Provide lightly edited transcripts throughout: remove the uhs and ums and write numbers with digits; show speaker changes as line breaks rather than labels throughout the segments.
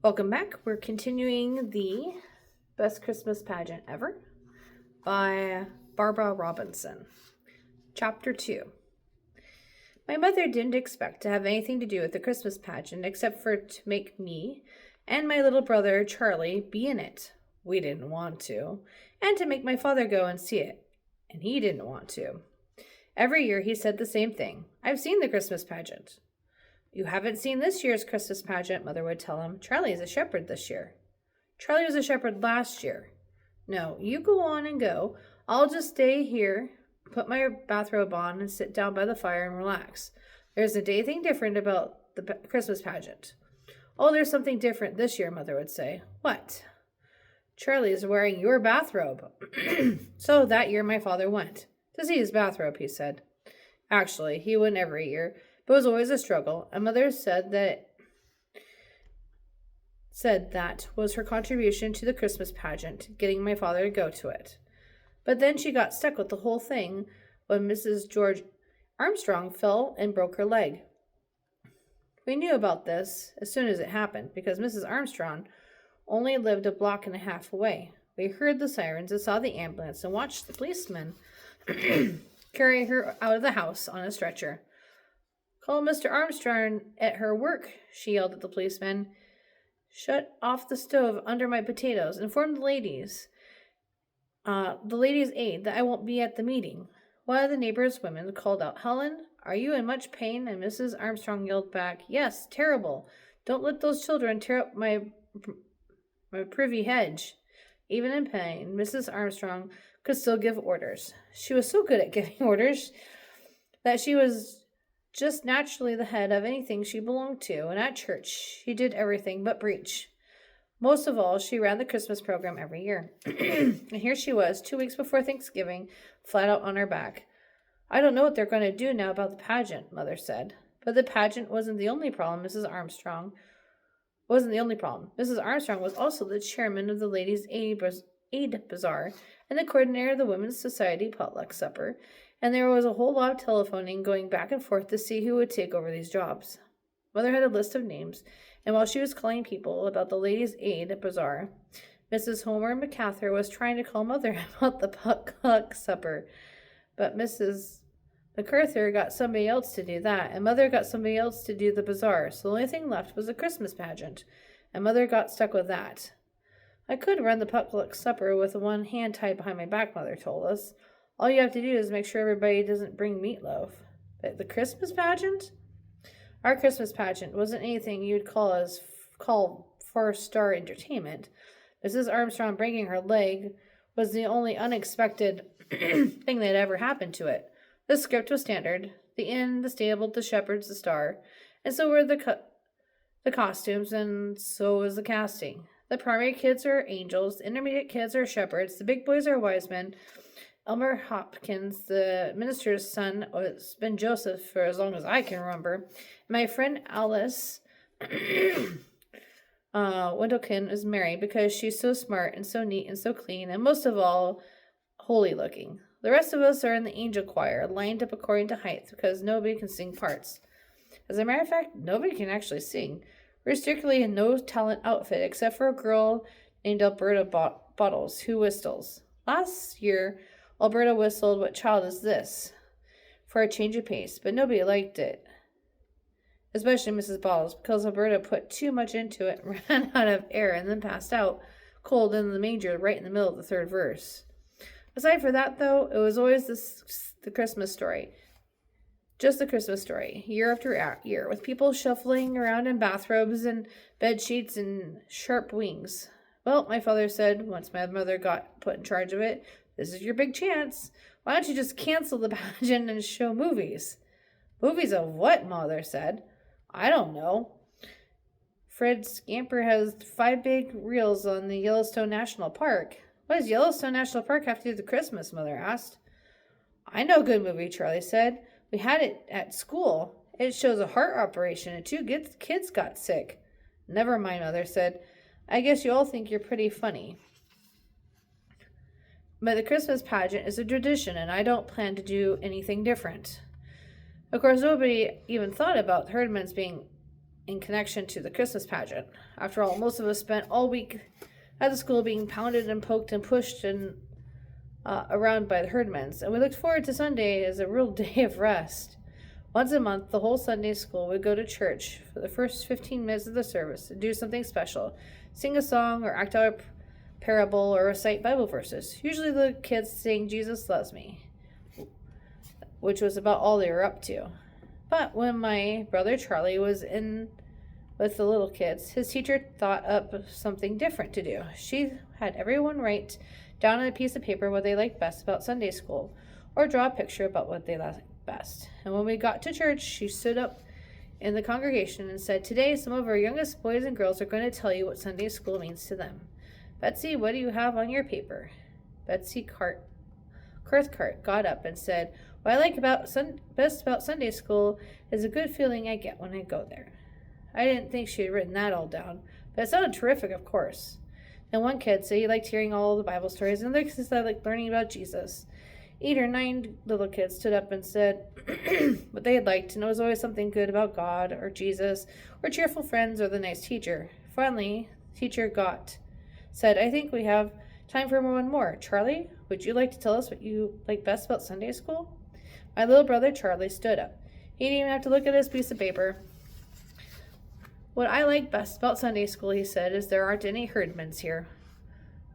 Welcome back. We're continuing the Best Christmas Pageant Ever by Barbara Robinson. Chapter 2. My mother didn't expect to have anything to do with the Christmas pageant except for to make me and my little brother Charlie be in it. We didn't want to. And to make my father go and see it. And he didn't want to. Every year he said the same thing. I've seen the Christmas pageant. You haven't seen this year's Christmas pageant, Mother would tell him. Charlie is a shepherd this year. Charlie was a shepherd last year. No, you go on and go. I'll just stay here, put my bathrobe on, and sit down by the fire and relax. There isn't anything different about the Christmas pageant. Oh, there's something different this year, Mother would say. What? Charlie is wearing your bathrobe. So that year my father went. To see his bathrobe, he said. Actually, he went every year. But it was always a struggle, and Mother said that was her contribution to the Christmas pageant, getting my father to go to it. But then she got stuck with the whole thing when Mrs. George Armstrong fell and broke her leg. We knew about this as soon as it happened, because Mrs. Armstrong only lived a block and a half away. We heard the sirens and saw the ambulance and watched the policeman carry her out of the house on a stretcher. Call Mr. Armstrong at her work, she yelled at the policeman. Shut off the stove under my potatoes. Inform the ladies' aide, that I won't be at the meeting. One of the neighbors' women called out, Helen, are you in much pain? And Mrs. Armstrong yelled back, Yes, terrible. Don't let those children tear up my privy hedge. Even in pain, Mrs. Armstrong could still give orders. She was so good at giving orders that she was just naturally the head of anything she belonged to, and at church she did everything but preach. Most of all, she ran the Christmas program every year. And here she was, 2 weeks before Thanksgiving, flat out on her back. I don't know what they're going to do now about the pageant, Mother said. But the pageant wasn't the only problem. Mrs. Armstrong was also the chairman of the Ladies' Aid Bazaar and the coordinator of the Women's Society potluck supper, and there was a whole lot of telephoning going back and forth to see who would take over these jobs. Mother had a list of names, and while she was calling people about the Ladies' Aid Bazaar, Mrs. Homer MacArthur was trying to call Mother about the potluck supper. But Mrs. MacArthur got somebody else to do that, and Mother got somebody else to do the bazaar, so the only thing left was the Christmas pageant, and Mother got stuck with that. I could run the potluck supper with one hand tied behind my back, Mother told us. All you have to do is make sure everybody doesn't bring meatloaf. But the Christmas pageant? Our Christmas pageant wasn't anything you'd call four-star entertainment. Mrs. Armstrong breaking her leg was the only unexpected thing that ever happened to it. The script was standard. The inn, the stable, the shepherds, the star. And so were the costumes, and so was the casting. The primary kids are angels, the intermediate kids are shepherds, the big boys are wise men. Elmer Hopkins, the minister's son, has been Joseph for as long as I can remember. My friend Alice Wendlekin is Mary because she's so smart and so neat and so clean and most of all, holy looking. The rest of us are in the angel choir, lined up according to height because nobody can sing parts. As a matter of fact, nobody can actually sing. We're strictly in no talent outfit except for a girl named Alberta Bottles who whistles. Last year, Alberta whistled What Child Is This? For a change of pace, but nobody liked it. Especially Mrs. Bottles, because Alberta put too much into it and ran out of air and then passed out cold in the manger right in the middle of the third verse. Aside from that, though, it was always the Christmas story. Just the Christmas story, year after year, with people shuffling around in bathrobes and bed sheets and sharp wings. Well, my father said, once my mother got put in charge of it, this is your big chance. Why don't you just cancel the pageant and show movies? Movies of what, Mother said. I don't know. Fred Scamper has 5 big reels on the Yellowstone National Park. What does Yellowstone National Park have to do with Christmas, Mother asked. I know a good movie, Charlie said. We had it at school. It shows a heart operation and 2 kids got sick. Never mind, Mother said. I guess you all think you're pretty funny. But the Christmas pageant is a tradition, and I don't plan to do anything different. Of course, nobody even thought about Herdman's being in connection to the Christmas pageant. After all, most of us spent all week at the school being pounded and poked and pushed and around by the herdmans, and we looked forward to Sunday as a real day of rest. Once a month, the whole Sunday school would go to church for the first 15 minutes of the service to do something special, sing a song or act out a parable or recite Bible verses. Usually the kids sang Jesus Loves Me, which was about all they were up to. But when my brother Charlie was in with the little kids, his teacher thought up something different to do. She had everyone write down on a piece of paper what they liked best about Sunday school, or draw a picture about what they liked best. And when we got to church, she stood up in the congregation and said, "Today, some of our youngest boys and girls are going to tell you what Sunday school means to them. Betsy, what do you have on your paper?" Betsy Cathcart got up and said, "What I like best about Sunday school is a good feeling I get when I go there." I didn't think she had written that all down, but it sounded terrific, of course. And one kid said he liked hearing all the Bible stories, and the other kid said I liked learning about Jesus. 8 or 9 little kids stood up and said what they had liked, and it was always something good about God or Jesus or cheerful friends or the nice teacher. Finally, the teacher said, "I think we have time for one more. Charlie, would you like to tell us what you like best about Sunday school?" My little brother Charlie stood up. He didn't even have to look at his piece of paper. "What I like best about Sunday school," he said, "is there aren't any herdmans here."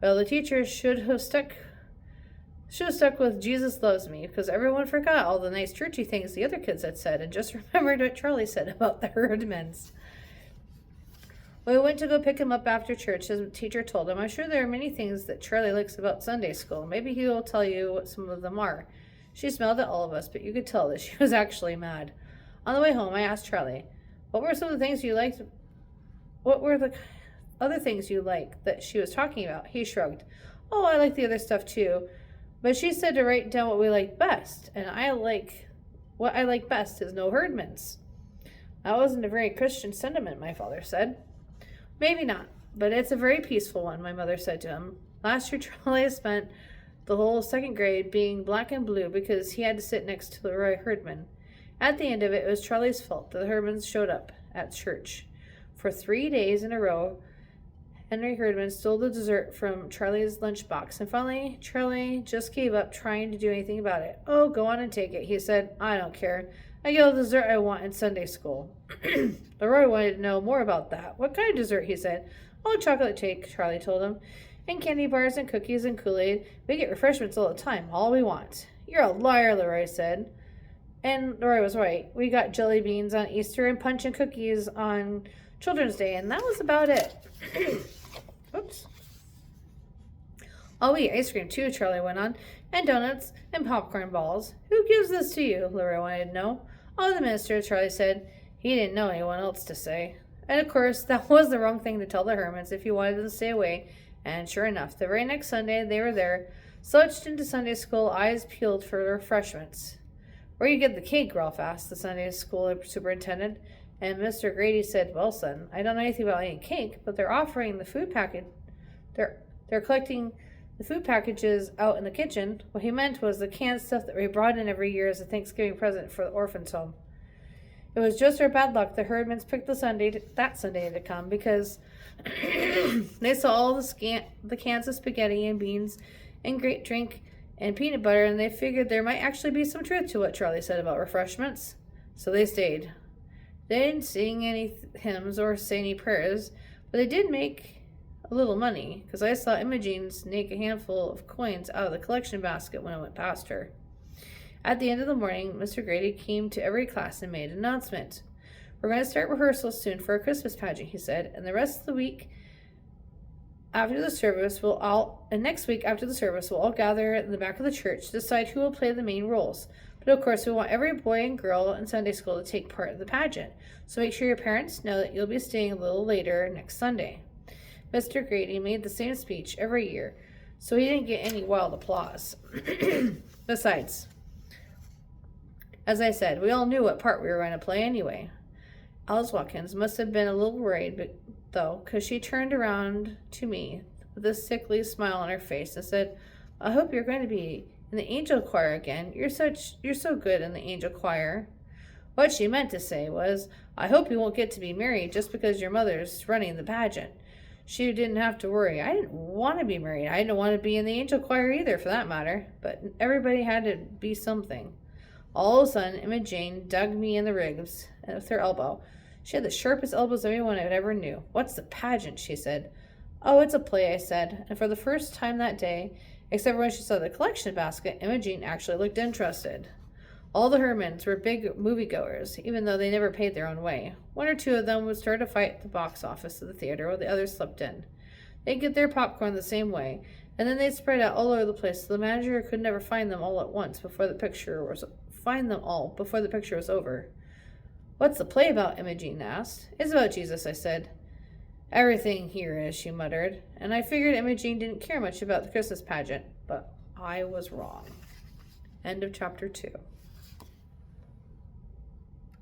Well, the teacher should have stuck with Jesus Loves Me, because everyone forgot all the nice churchy things the other kids had said and just remembered what Charlie said about the herdmans. When we went to go pick him up after church, his teacher told him, "I'm sure there are many things that Charlie likes about Sunday school. Maybe he will tell you what some of them are." She smiled at all of us, but you could tell that she was actually mad. On the way home, I asked Charlie, "What were some of the things you liked? What were the other things you liked that she was talking about?" He shrugged. "Oh, I like the other stuff too. But she said to write down what we like best, and what I like best is no herdmans." That wasn't a very Christian sentiment, my father said. "Maybe not, but it's a very peaceful one," my mother said to him. Last year, Charlie spent the whole second grade being black and blue because he had to sit next to Leroy Herdman. At the end of it, it was Charlie's fault that the Herdmans showed up at church. For 3 days in a row, Henry Herdman stole the dessert from Charlie's lunchbox, and finally Charlie just gave up trying to do anything about it. "Oh, go on and take it," he said. "I don't care. I get all the dessert I want in Sunday school." Leroy wanted to know more about that. "What kind of dessert?" he said. "Oh, chocolate cake," Charlie told him. "And candy bars and cookies and Kool-Aid. We get refreshments all the time, all we want." "You're a liar," Leroy said. And Leroy was right. We got jelly beans on Easter and punch and cookies on Children's Day, and that was about it. Oops. "I'll eat ice cream too," Charlie went on, "and donuts and popcorn balls." "Who gives this to you?" Leroy wanted to know. "Oh, the minister," Charlie said. He didn't know anyone else to say. And of course, that was the wrong thing to tell the Hermans if you wanted them to stay away. And sure enough, the very next Sunday they were there, slouched into Sunday school, eyes peeled for refreshments. "Where you get the cake?" Ralph asked the Sunday school superintendent. And Mr. Grady said, "Well, son, I don't know anything about any cake, but they're offering the food package. They're collecting the food packages out in the kitchen." What he meant was the canned stuff that we brought in every year as a Thanksgiving present for the orphans' home. It was just our bad luck the Herdmans picked that Sunday to come, because they saw all the cans of spaghetti and beans and great drink and peanut butter, and they figured there might actually be some truth to what Charlie said about refreshments. So they stayed. They didn't sing any hymns or say any prayers, but they did make a little money, because I saw Imogene snake a handful of coins out of the collection basket when I went past her. At the end of the morning, Mr. Grady came to every class and made an announcement. "We're going to start rehearsals soon for a Christmas pageant," he said, "and the rest of the week after the service, next week after the service, we'll all gather in the back of the church to decide who will play the main roles. But of course, we want every boy and girl in Sunday school to take part in the pageant, so make sure your parents know that you'll be staying a little later next Sunday." Mr. Grady made the same speech every year, so he didn't get any wild applause. Besides, as I said, we all knew what part we were going to play anyway. Alice Watkins must have been a little worried, though, because she turned around to me with a sickly smile on her face and said, "I hope you're going to be in the angel choir again. You're so good in the angel choir." What she meant to say was, I hope you won't get to be married just because your mother's running the pageant. She didn't have to worry. I didn't want to be married. I didn't want to be in the angel choir either, for that matter. But everybody had to be something. All of a sudden, Emma Jane dug me in the ribs with her elbow. She had the sharpest elbows anyone I ever knew. What's the pageant? She said. Oh, it's a play, I said. And for the first time that day, except when she saw the collection basket, Emma Jane actually looked interested. All the Hermans were big moviegoers, even though they never paid their own way. One or two of them would start a fight at the box office of the theater while the others slept in. They'd get their popcorn the same way, and then they'd spread out all over the place so the manager could never find them all at once before the picture was over. What's the play about? Imogene asked. It's about Jesus, I said. Everything here is, she muttered, and I figured Imogene didn't care much about the Christmas pageant, but I was wrong. End of chapter 2.